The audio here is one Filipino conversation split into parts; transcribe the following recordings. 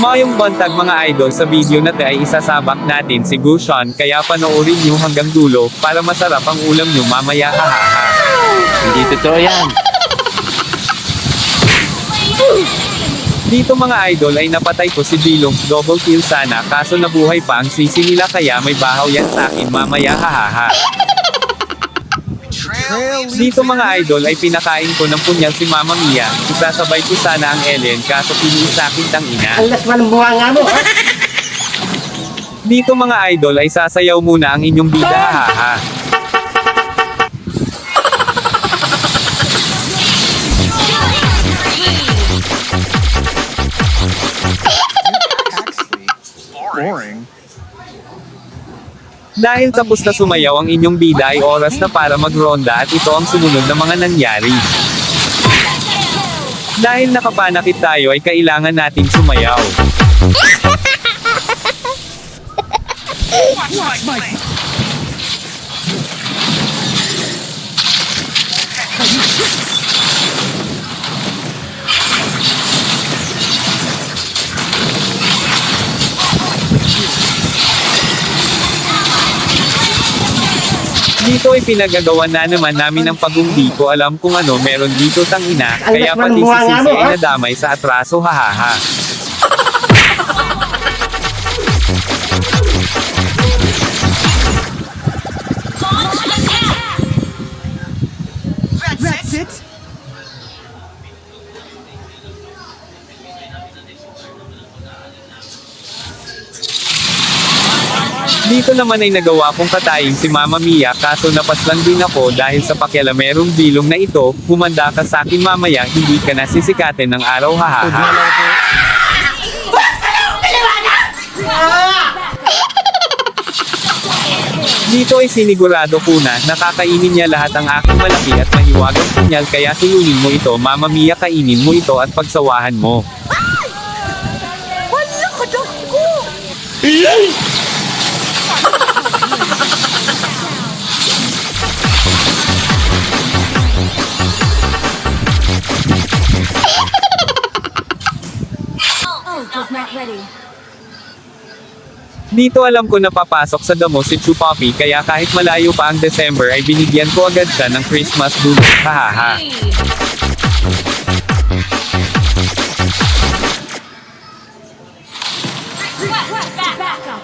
Mayong buntag mga idol, sa video na to ay isasabak natin si Gushon, kaya panoorin nyo hanggang dulo, para masarap ang ulam nyo mamaya, hahaha. Hindi totoo yan. Dito mga idol ay napatay ko si Jilong, double kill sana, kaso nabuhay pa ang sisi nila kaya may bahaw yan sa akin mamaya, hahaha. Dito mga idol ay pinakain ko ng punyal si Mama Mia, isasabay ko sana ang Ellen kaso pili sa akin tang ina. Alas man buha nga mo, ha? Dito mga idol ay sasayaw muna ang inyong bida, hahaha. Boring. Dahil tapos na sumayaw ang inyong bida ay oras na para magronda at ito ang sumunod na mga nangyari. Dahil nakapanakit tayo ay kailangan nating sumayaw. Dito ay pinagagawa na naman namin ng pag-undi ko alam kung ano meron dito tang ina, kaya pati si Sisi ay nadamay sa atraso, hahaha. That's it? Dito naman ay nagawa kong katayin si Mama Mia kaso napaslan din ako dahil sa pakialamerong bilong na ito, humanda ka sa akin mamaya hindi ka nasisikatin ng araw, hahaha. Dito ay sinigurado ko na nakakainin niya lahat ang aking malaki at mahiwagang punyal kaya sulunin mo ito Mama Mia, kainin mo ito at pagsawahan mo. Wala ka daw ko! Was not ready. Dito alam ko na papasok sa damo si Chupapi kaya kahit malayo pa ang December ay binigyan ko agad siya ng Christmas dulot, hahaha. Back up.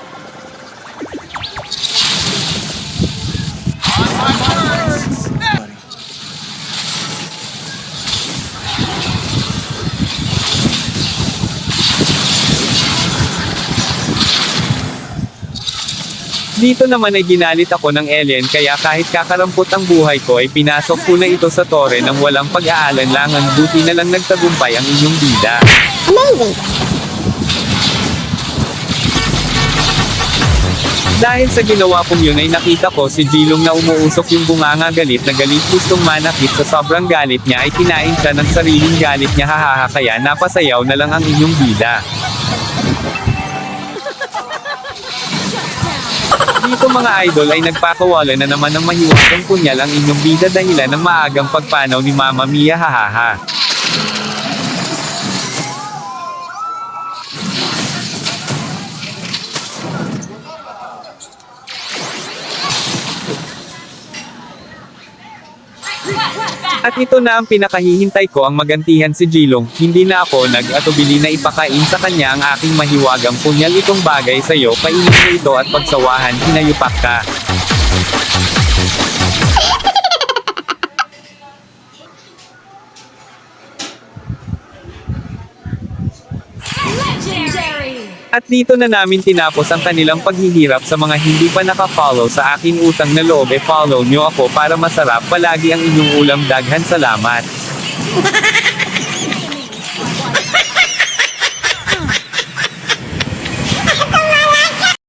Dito naman ay ginalit ako ng Ellen kaya kahit kakarampot ang buhay ko ay pinasok ko na ito sa tore nang walang pag-aalanlangan, buti na lang nagtagumpay ang inyong bida. Amazing! Dahil sa ginawa kong yun ay nakita ko si Jilong na umuusok yung bunganga, galit na galit, gustong manakit, sa sobrang galit niya ay kinain siya ng sariling galit niya, hahaha, kaya napasayaw na lang ang inyong bida. Dito mga idol ay nagpakawala na naman ng mahiwagang punyal ang inyong bida dahilan ng maagang pagpanaw ni Mama Mia, hahaha. At ito na ang pinakahihintay ko, ang magantihan si Jilong, hindi na ako nag-atubili na ipakain sa kanya ang aking mahiwagang punyal, itong bagay sa'yo, kainin mo ito at pagsawahan, hinayupak ka. Legendary. At dito na namin tinapos ang kanilang paghihirap. Sa mga hindi pa naka-follow sa akin utang na loob, follow nyo ako para masarap palagi ang inyong ulam. Daghan salamat.